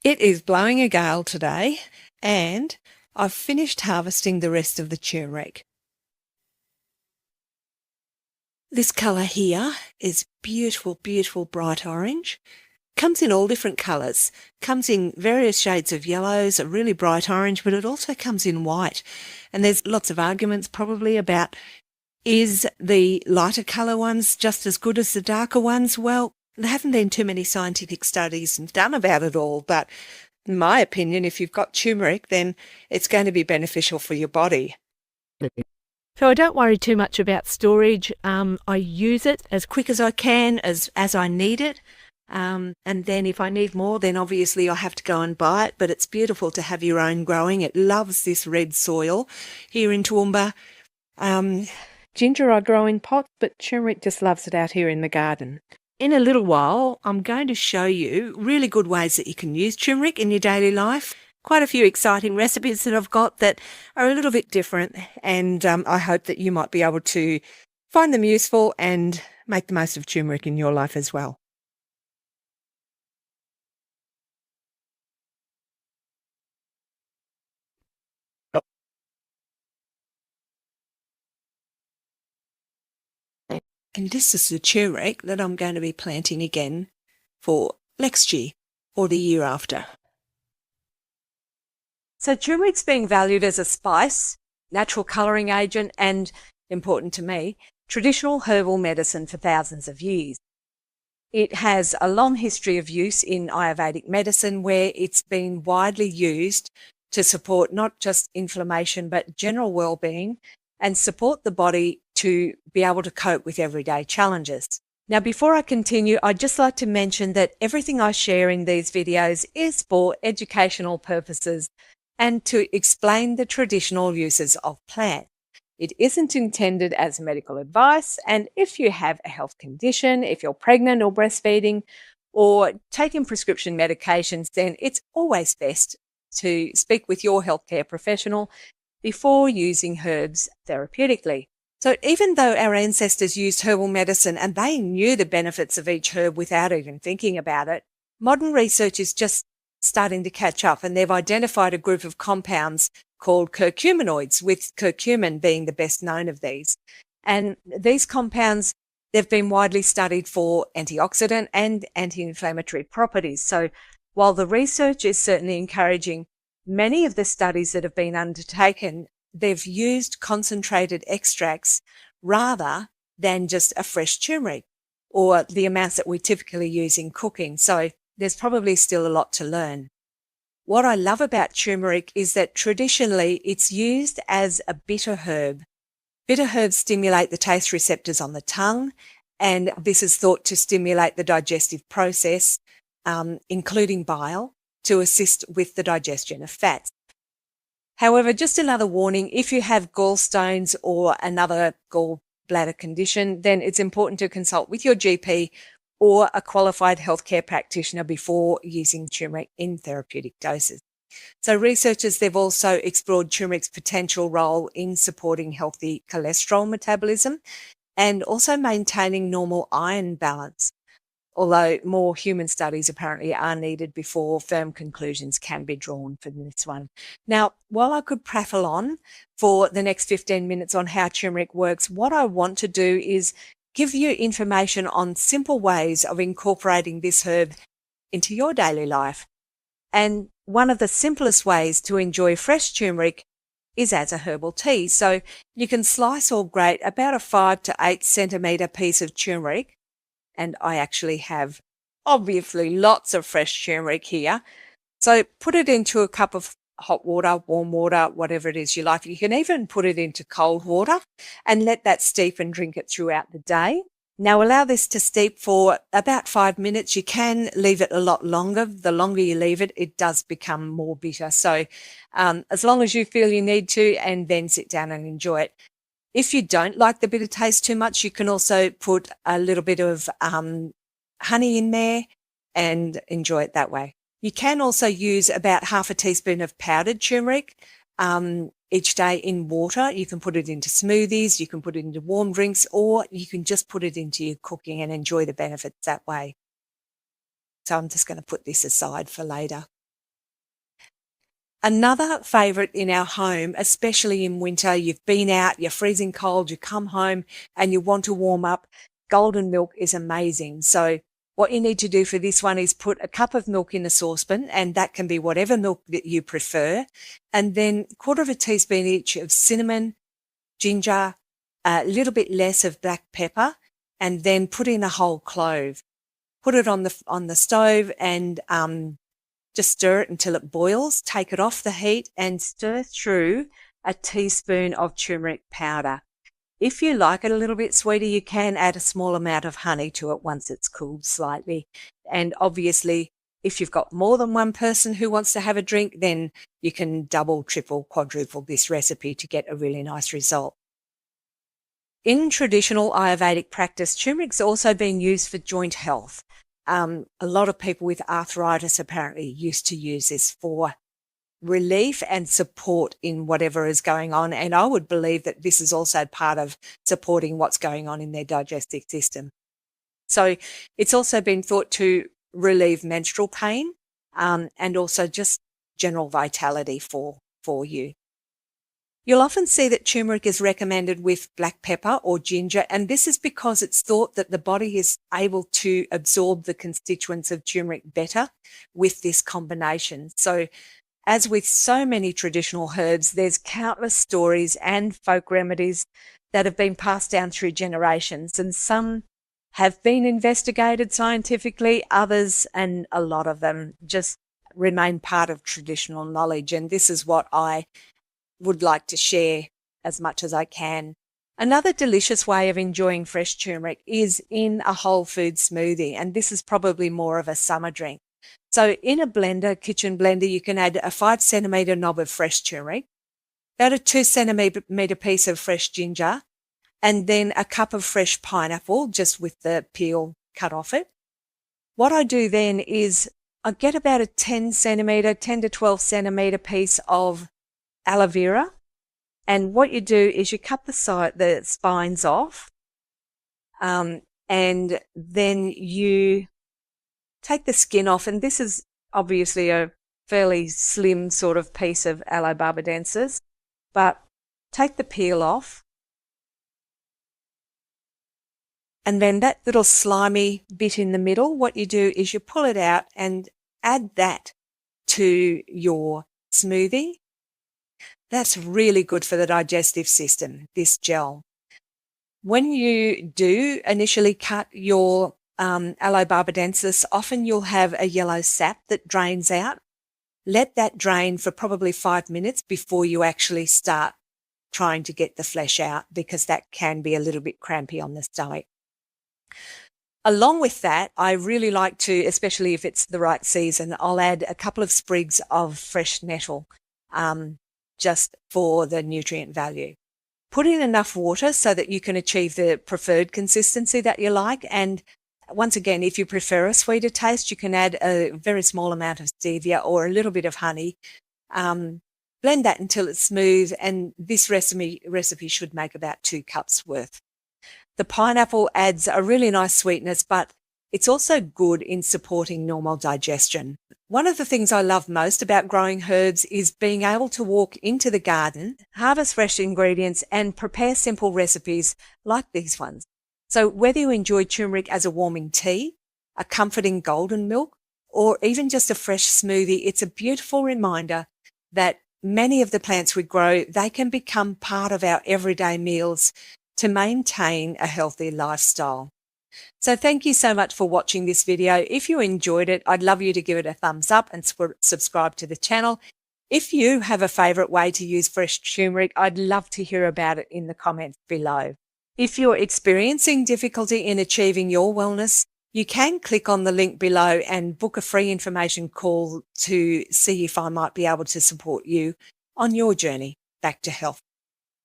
It is blowing a gale today, and I've finished harvesting the rest of the turmeric. This colour here is beautiful, beautiful bright orange. Comes in all different colours. Comes in various shades of yellows, a really bright orange, but it also comes in white. And there's lots of arguments probably about, is the lighter colour ones just as good as the darker ones? Well, there haven't been too many scientific studies done about it all, but in my opinion, if you've got turmeric, then it's going to be beneficial for your body. So I don't worry too much about storage. I use it As quick as I can, as I need it. And then if I need more, then obviously I have to go and buy it. But it's beautiful to have your own growing. It loves this red soil here in Toowoomba. Ginger I grow in pots, but turmeric just loves it out here in the garden. In a little while, I'm going to show you really good ways that you can use turmeric in your daily life. Quite a few exciting recipes that I've got that are a little bit different, and I hope that you might be able to find them useful and make the most of turmeric in your life as well. And this is the turmeric that I'm going to be planting again for next year or the year after. So turmeric's being valued as a spice, natural colouring agent, and, important to me, traditional herbal medicine for thousands of years. It has a long history of use in Ayurvedic medicine, where it's been widely used to support not just inflammation but general well-being and support the body to be able to cope with everyday challenges. Now, before I continue, I'd just like to mention that everything I share in these videos is for educational purposes and to explain the traditional uses of plants. It isn't intended as medical advice, and if you have a health condition, if you're pregnant or breastfeeding, or taking prescription medications, then it's always best to speak with your healthcare professional before using herbs therapeutically. So even though our ancestors used herbal medicine and they knew the benefits of each herb without even thinking about it, modern research is just starting to catch up, and they've identified a group of compounds called curcuminoids, with curcumin being the best known of these. And these compounds, they've been widely studied for antioxidant and anti-inflammatory properties. So while the research is certainly encouraging, many of the studies that have been undertaken, they've used concentrated extracts rather than just a fresh turmeric or the amounts that we typically use in cooking. So there's probably still a lot to learn. What I love about turmeric is that traditionally it's used as a bitter herb. Bitter herbs stimulate the taste receptors on the tongue, and this is thought to stimulate the digestive process, including bile, to assist with the digestion of fats. However, just another warning, if you have gallstones or another gallbladder condition, then it's important to consult with your GP or a qualified healthcare practitioner before using turmeric in therapeutic doses. So researchers, they've also explored turmeric's potential role in supporting healthy cholesterol metabolism and also maintaining normal iron balance, although more human studies apparently are needed before firm conclusions can be drawn for this one. Now, while I could prattle on for the next 15 minutes on how turmeric works, what I want to do is give you information on simple ways of incorporating this herb into your daily life. And one of the simplest ways to enjoy fresh turmeric is as a herbal tea. So you can slice or grate about a 5 to 8 centimetre piece of turmeric, and I actually have obviously lots of fresh turmeric here. So put it into a cup of hot water, warm water, whatever it is you like. You can even put it into cold water and let that steep and drink it throughout the day. Now allow this to steep for about 5 minutes. You can leave it a lot longer. The longer you leave it, it does become more bitter. So as long as you feel you need to, and then sit down and enjoy it. If you don't like the bitter taste too much, you can also put a little bit of honey in there and enjoy it that way. You can also use about half a teaspoon of powdered turmeric each day in water. You can put it into smoothies, you can put it into warm drinks, or you can just put it into your cooking and enjoy the benefits that way. So I'm just going to put this aside for later. Another favourite in our home, especially in winter, you've been out, you're freezing cold, you come home and you want to warm up, golden milk is amazing. So what you need to do for this one is put a cup of milk in a saucepan, and that can be whatever milk that you prefer, and then 1/4 teaspoon each of cinnamon, ginger, a little bit less of black pepper, and then put in a whole clove. Put it on the stove and just stir it until it boils. Take it off the heat and stir through a teaspoon of turmeric powder. If you like it a little bit sweeter, you can add a small amount of honey to it once it's cooled slightly. And obviously, if you've got more than one person who wants to have a drink, then you can double, triple, quadruple this recipe to get a really nice result. In traditional Ayurvedic practice, turmeric's also been used for joint health. A lot of people with arthritis apparently used to use this for relief and support in whatever is going on. And I would believe that this is also part of supporting what's going on in their digestive system. So it's also been thought to relieve menstrual pain, and also just general vitality for you. You'll often see that turmeric is recommended with black pepper or ginger, and this is because it's thought that the body is able to absorb the constituents of turmeric better with this combination. So as with so many traditional herbs, there's countless stories and folk remedies that have been passed down through generations, and some have been investigated scientifically, others, and a lot of them just remain part of traditional knowledge. And this is what I would like to share as much as I can. Another delicious way of enjoying fresh turmeric is in a whole food smoothie, and this is probably more of a summer drink. So in a blender, kitchen blender, you can add a 5 centimetre knob of fresh turmeric, about a 2 centimetre piece of fresh ginger, and then a cup of fresh pineapple, just with the peel cut off it. What I do then is I get about a 10 to 12 centimetre piece of aloe vera, and what you do is you cut the spines off, and then you take the skin off, and this is obviously a fairly slim sort of piece of aloe barbadensis, but take the peel off, and then that little slimy bit in the middle, what you do is you pull it out and add that to your smoothie. That's really good for the digestive system, this gel. When you do initially cut your aloe barbadensis, often you'll have a yellow sap that drains out. Let that drain for probably 5 minutes before you actually start trying to get the flesh out, because that can be a little bit crampy on the stomach. Along with that, I really like to, especially if it's the right season, I'll add a couple of sprigs of fresh nettle, just for the nutrient value. Put in enough water so that you can achieve the preferred consistency that you like. And once again, if you prefer a sweeter taste, you can add a very small amount of stevia or a little bit of honey. Blend that until it's smooth, and this recipe should make about 2 cups worth. The pineapple adds a really nice sweetness, but it's also good in supporting normal digestion. One of the things I love most about growing herbs is being able to walk into the garden, harvest fresh ingredients, and prepare simple recipes like these ones. So whether you enjoy turmeric as a warming tea, a comforting golden milk, or even just a fresh smoothie, it's a beautiful reminder that many of the plants we grow, they can become part of our everyday meals to maintain a healthy lifestyle. So thank you so much for watching this video. If you enjoyed it, I'd love you to give it a thumbs up and subscribe to the channel. If you have a favourite way to use fresh turmeric, I'd love to hear about it in the comments below. If you're experiencing difficulty in achieving your wellness, you can click on the link below and book a free information call to see if I might be able to support you on your journey back to health.